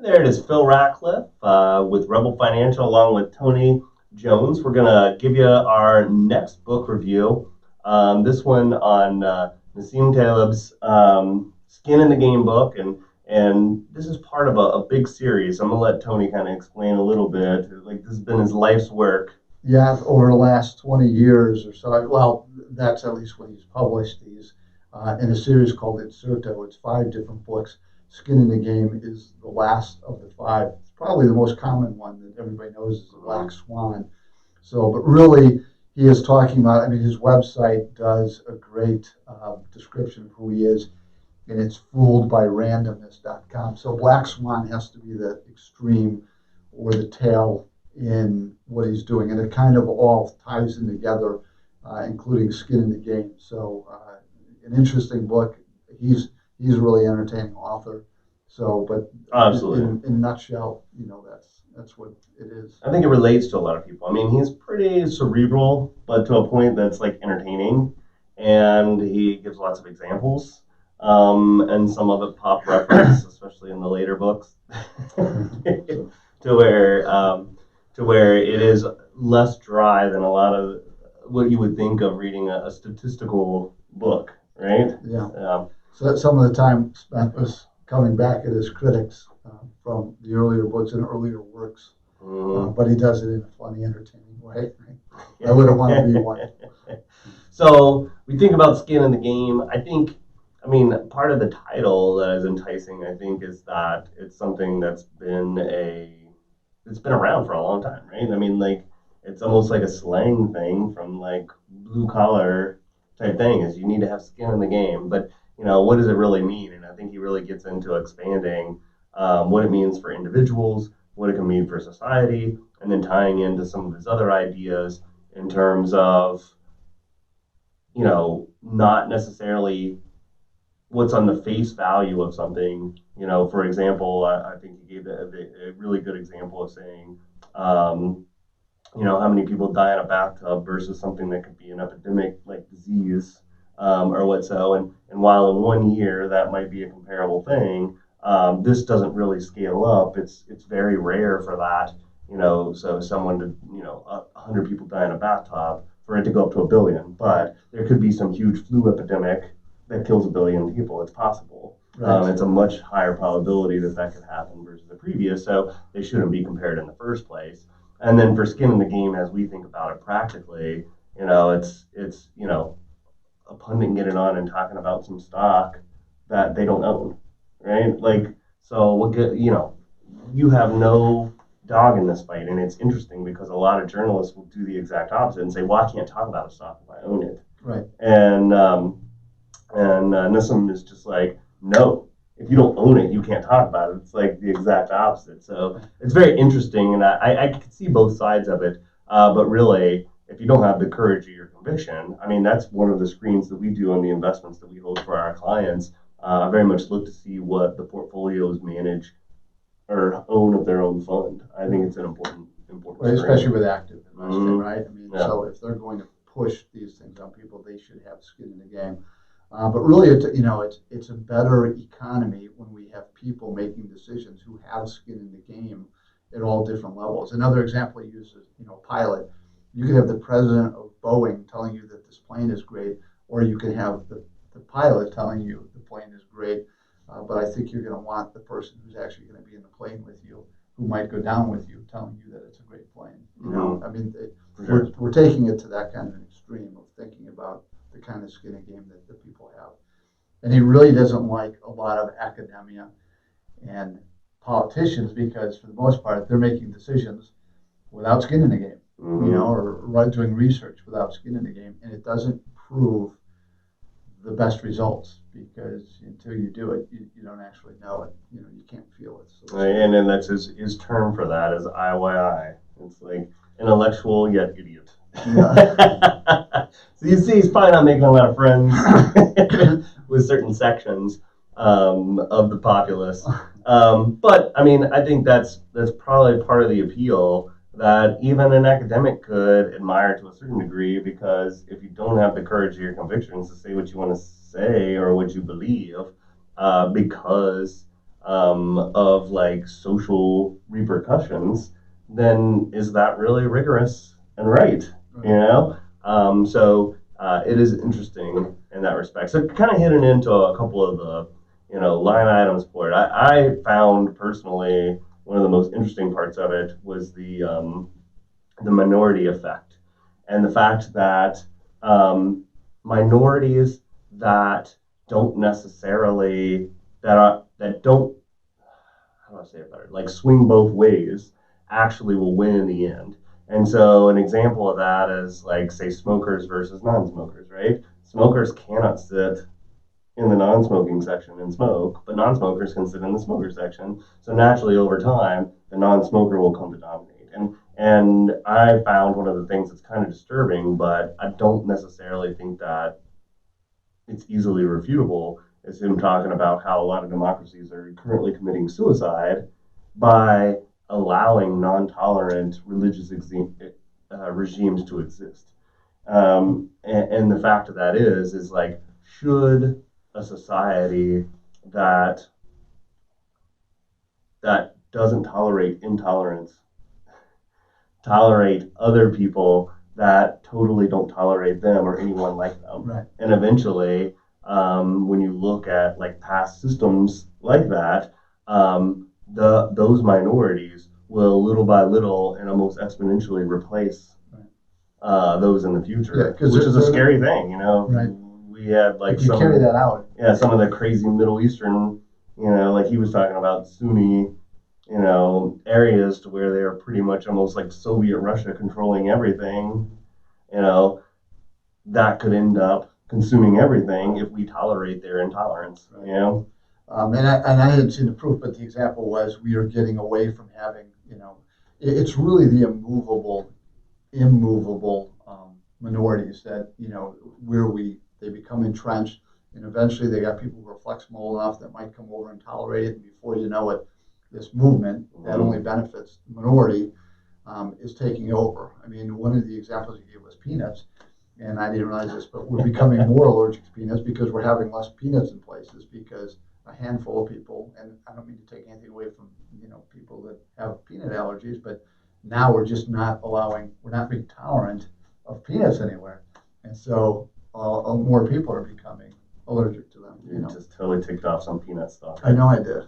There it is, Phil Ratcliffe with Rebel Financial, along with Tony Jones. We're going to give you our next book review. This one on Nassim Taleb's Skin in the Game book, and this is part of a big series. I'm going to let Tony kind of explain a little bit. Like, this has been his life's work. Yeah, over the last 20 years or so. Well, that's at least when he's published these in a series called Inserto. It's 5 different books. Skin in the Game is the last of the 5. It's probably the most common one that everybody knows is the Black Swan. So, but really, he is talking about, I mean, his website does a great description of who he is, and it's fooledbyrandomness.com. So Black Swan has to be the extreme or the tail in what he's doing, and it kind of all ties in together, including Skin in the Game. So an interesting book. He's a really entertaining author. So, but Absolutely. in a nutshell, that's what it is. I think it relates to a lot of people. I mean, he's pretty cerebral, but to a point that's like entertaining, and he gives lots of examples, and some of it pop reference, especially in the later books, to where it is less dry than a lot of what you would think of reading a statistical book, right? Yeah. So some of the time spent was coming back at his critics from the earlier books and earlier works. But he does it in a funny, entertaining way. Right? I wouldn't want to be one. So we think about Skin in the Game. I mean, part of the title that is enticing, I think, is that it's something that's it's been around for a long time, right? I mean, like, it's almost like a slang thing from like blue collar type thing is you need to have skin in the game. But, what does it really mean? And I think he really gets into expanding what it means for individuals, what it can mean for society, and then tying into some of his other ideas in terms of, not necessarily what's on the face value of something. For example, I think he gave a really good example of saying, how many people die in a bathtub versus something that could be an epidemic like disease or what so. And while in 1 year that might be a comparable thing, this doesn't really scale up. It's very rare for that, so someone to, 100 people die in a bathtub for it to go up to 1 billion. But there could be some huge flu epidemic that kills 1 billion people. It's possible. Right. It's a much higher probability that could happen versus the previous, so they shouldn't be compared in the first place. And then for Skin in the Game, as we think about it practically, it's a pundit getting on and talking about some stock that they don't own, right? Like, so you have no dog in this fight, and it's interesting because a lot of journalists will do the exact opposite and say, "Well, I can't talk about a stock if I own it." Right. And Nissim is just like, no, if you don't own it, you can't talk about it. It's like the exact opposite. So it's very interesting, and I can see both sides of it. But really, if you don't have the courage of your conviction, I mean, that's one of the screens that we do on the investments that we hold for our clients. I very much look to see what the portfolios manage or own of their own fund. I think it's an important well, especially with active investing, right? I mean, Yeah. So if they're going to push these things on people, they should have skin in the game. But really, it's a better economy when we have people making decisions who have skin in the game at all different levels. Another example he uses, pilot. You could have the president of Boeing telling you that this plane is great, or you could have the pilot telling you the plane is great. But I think you're going to want the person who's actually going to be in the plane with you, who might go down with you, telling you that it's a great plane. I mean, we're taking it to that kind of an extreme of thinking about the kind of skin in the game that people have. And he really doesn't like a lot of academia and politicians because, for the most part, they're making decisions without skin in the game, or doing research without skin in the game, and it doesn't prove the best results because until you do it, you don't actually know it. You can't feel it. So and then that's his term for that is IYI. It's like intellectual yet idiot. Yeah. So you see, he's probably not making a lot of friends with certain sections of the populace. But I mean, I think that's probably part of the appeal that even an academic could admire to a certain degree, because if you don't have the courage of your convictions to say what you want to say or what you believe, because of like social repercussions, then is that really rigorous and right? Right. You know, it is interesting in that respect. So kind of hitting into a couple of the line items for it. I found personally one of the most interesting parts of it was the minority effect and the fact that minorities that don't necessarily that don't how do I say it better like swing both ways actually will win in the end. And so an example of that is like say smokers versus non-smokers, right? Smokers cannot sit in the non-smoking section and smoke, but non-smokers can sit in the smoker section. So naturally, over time, the non-smoker will come to dominate. And I found one of the things that's kind of disturbing, but I don't necessarily think that it's easily refutable. Is him talking about how a lot of democracies are currently committing suicide by allowing non-tolerant religious regimes to exist. And the fact of that is like, should a society that doesn't tolerate intolerance tolerate other people that totally don't tolerate them or anyone like them? Right. And eventually, when you look at like past systems like that, those minorities will little by little and almost exponentially replace those in the future, Yeah, which is a scary thing. You know, right. We had like If you carry that out, some of the crazy Middle Eastern, like he was talking about Sunni, areas to where they are pretty much almost like Soviet Russia controlling everything. You know, that could end up consuming everything if we tolerate their intolerance. Right. You know. And I hadn't seen the proof, but the example was we are getting away from having, it's really the immovable minorities that, where they become entrenched, and eventually they got people who are flexible enough that might come over and tolerate it, and before you know it, this movement that only benefits the minority is taking over. I mean, one of the examples you gave was peanuts, and I didn't realize this, but we're becoming more allergic to peanuts because we're having less peanuts in places because a handful of people, and I don't mean to take anything away from people that have peanut allergies, but now we're not being tolerant of peanuts anywhere, and so more people are becoming allergic to them. You just totally ticked off some peanut stuff. I know I did.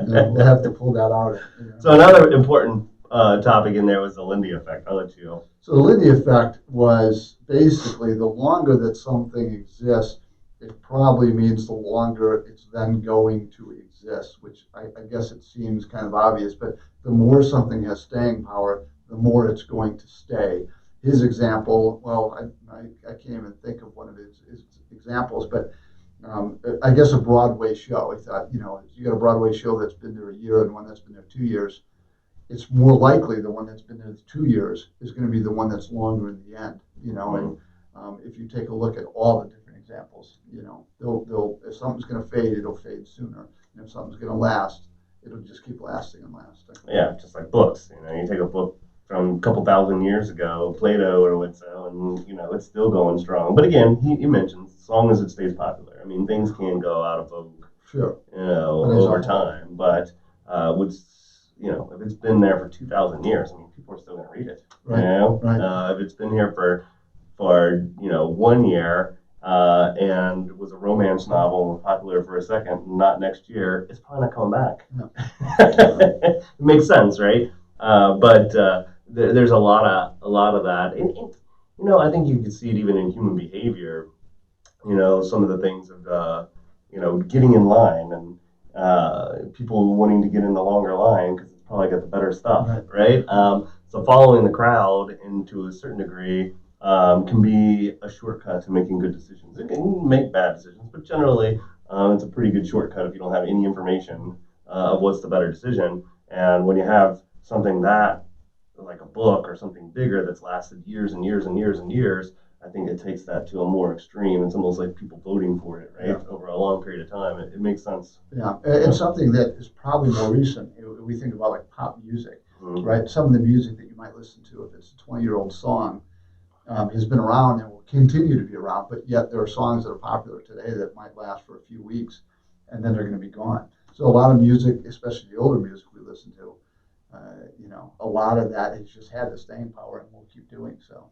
We'll have to pull that out. So another important topic in there was the Lindy effect. I'll let you. So the Lindy effect was basically the longer that something exists, it probably means the longer it's then going to exist, which I guess it seems kind of obvious, but the more something has staying power, the more it's going to stay. His example, well, I can't even think of one of his examples, but I guess a Broadway show. I thought, you got a Broadway show that's been there a year and one that's been there 2 years. It's more likely the one that's been there 2 years is going to be the one that's longer in the end, And if you take a look at all the different examples, they'll if something's going to fade, it'll fade sooner, and if something's going to last, it'll just keep lasting and lasting. Yeah, just like books. You take a book from a couple thousand years ago, Plato or whatso, and it's still going strong. But again, he mentions as long as it stays popular. I mean, things can go out of vogue, sure, over time. But if it's been there for 2,000 years, I mean, people are still going to read it. Right. Right. If it's been here for 1 year and was a romance novel and popular for a second, not next year, it's probably not coming back. No. It makes sense, right? But there's a lot of that, and I think you can see it even in human behavior. Some of the things of getting in line and people wanting to get in the longer line because it's probably got the better stuff, right? So following the crowd, and to a certain degree, can be a shortcut to making good decisions. It can make bad decisions, but generally, it's a pretty good shortcut if you don't have any information of what's the better decision. And when you have something that, like a book or something bigger that's lasted years and years and years and years, I think it takes that to a more extreme. It's almost like people voting for it, right? Yeah. Over a long period of time. It makes sense. Yeah, and something that is probably more recent. We think about like pop music, right? Some of the music that you might listen to, if it's a 20-year-old song, has been around and will continue to be around, but yet there are songs that are popular today that might last for a few weeks. and then they're going to be gone. So a lot of music, especially the older music we listen to, a lot of that has just had the staying power, and will keep doing so.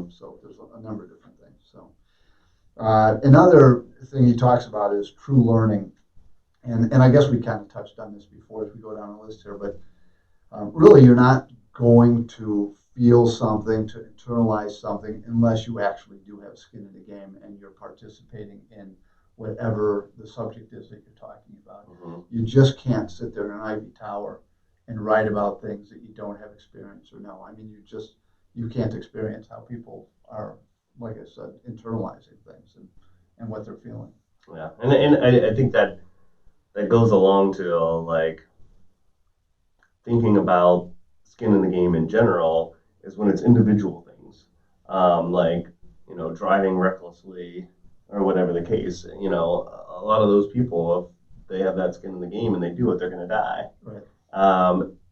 So there's a number of different things. So another thing he talks about is true learning, and I guess we kind of touched on this before as we go down the list here, but really you're not going to feel something, to internalize something, unless you actually do have skin in the game and you're participating in whatever the subject is that you're talking about. You just can't sit there in an ivy tower and write about things that you don't have experience or know. I mean, you can't experience how people are, like I said, internalizing things and what they're feeling. Yeah, and I think that goes along to like thinking about skin in the game in general is when it's individual things, like driving recklessly or whatever the case. A lot of those people, if they have that skin in the game and they do it, they're going to die. Right.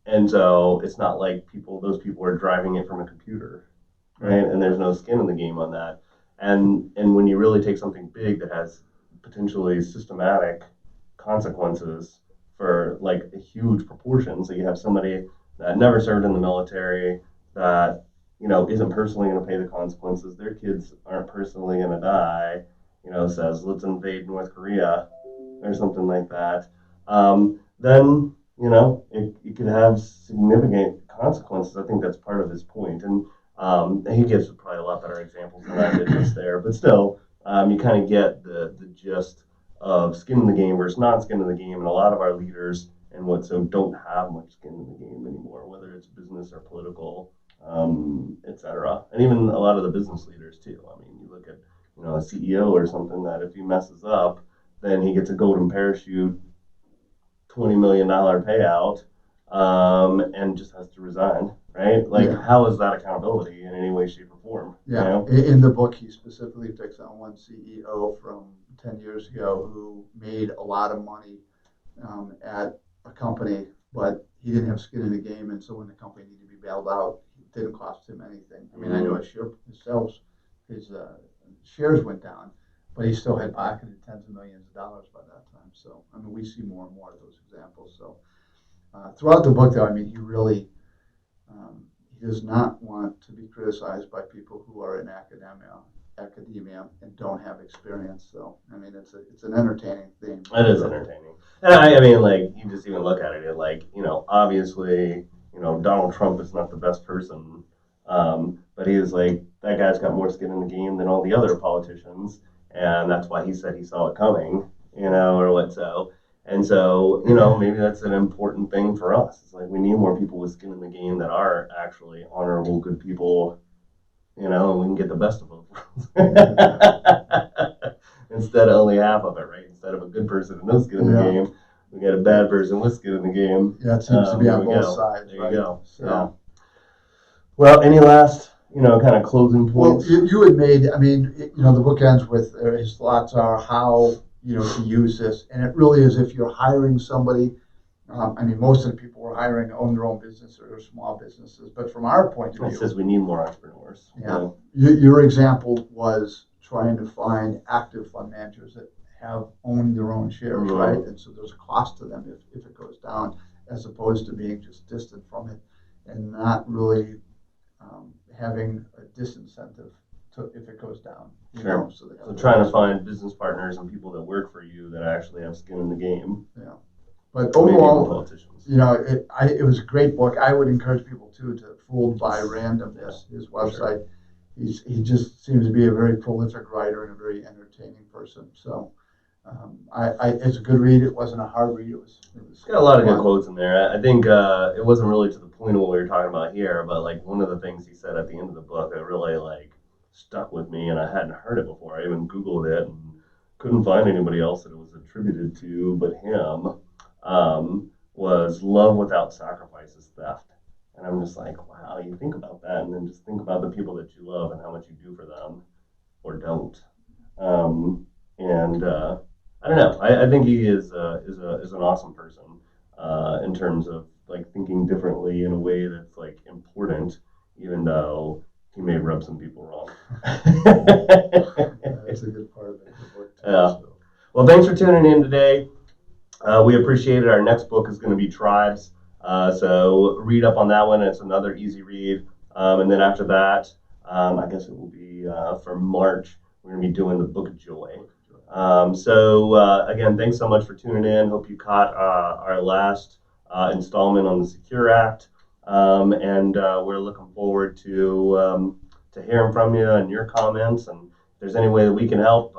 And so it's not like those people are driving it from a computer, right? And there's no skin in the game on that. And when you really take something big that has potentially systematic consequences for like a huge proportion, so you have somebody that never served in the military that isn't personally going to pay the consequences. Their kids aren't personally going to die. Says let's invade North Korea or something like that. Then it could have significant consequences. I think that's part of his point, and he gives probably a lot better examples than I did just there. But still, you kind of get the gist of skin in the game versus not skin in the game, and a lot of our leaders and don't have much skin in the game anymore, whether it's business or political, etc. And even a lot of the business leaders too. I mean, you look at a CEO or something that if he messes up, then he gets a golden parachute, $20 million payout, and just has to resign, right? Like, how is that accountability in any way, shape, or form? Yeah. In the book, he specifically picks on one CEO from 10 years ago who made a lot of money at a company, but he didn't have skin in the game, and so when the company needed to be bailed out, it didn't cost him anything. I mean, I know his shares went down, but he still had pocketed tens of millions of dollars by that time. So, I mean, we see more and more of those examples. So, throughout the book, though, I mean, he really he does not want to be criticized by people who are in academia and don't have experience. So, I mean, it's an entertaining theme. It is entertaining, and I mean, like you just even look at it, like obviously, Donald Trump is not the best person, but he is like that guy's got more skin in the game than all the other politicians. And that's why he said he saw it coming, or what so. And so, maybe that's an important thing for us. It's like we need more people with skin in the game that are actually honorable, good people, and we can get the best of both worlds. Instead of only half of it, right? Instead of a good person with no skin in the game, we get a bad person with skin in the game. Yeah, it seems to be on both sides. There you go. So. Yeah. Well, any last kind of closing points? Well, you had made, I mean, the book ends with his thoughts are how, to use this. And it really is if you're hiring somebody, I mean, most of the people we're hiring own their own business or small businesses. But from our point of view. It says we need more entrepreneurs. Yeah. Your example was trying to find active fund managers that have owned their own shares, right? And so there's a cost to them if it goes down, as opposed to being just distant from it and not really having a disincentive if it goes down. Sure. So trying to find business partners and people that work for you that actually have skin in the game. Yeah. But overall, it was a great book. I would encourage people too to Fooled by Randomness, his website. Sure. He just seems to be a very prolific writer and a very entertaining person. So it's a good read. It wasn't a hard read. It's got a lot of good quotes in there. I think it wasn't really to the point of what we were talking about here, but like one of the things he said at the end of the book that really like stuck with me, and I hadn't heard it before. I even Googled it and couldn't find anybody else that it was attributed to but him. Was love without sacrifice is theft. And I'm just like, wow, you think about that, and then just think about the people that you love and how much you do for them or don't. I don't know. I think he is an awesome person in terms of like thinking differently in a way that's like important, even though he may rub some people wrong. That's a good part of it. Yeah. Well, thanks for tuning in today. We appreciate it. Our next book is going to be Tribes. So read up on that one. It's another easy read. And then after that, I guess it will be for March. We're going to be doing the Book of Joy. Again, thanks so much for tuning in. Hope you caught our last installment on the Secure Act. And we're looking forward to hearing from you and your comments. And if there's any way that we can help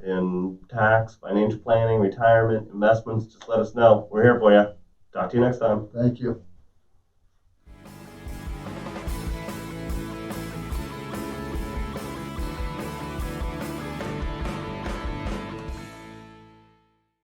in tax, financial planning, retirement, investments, just let us know. We're here for you. Talk to you next time. Thank you.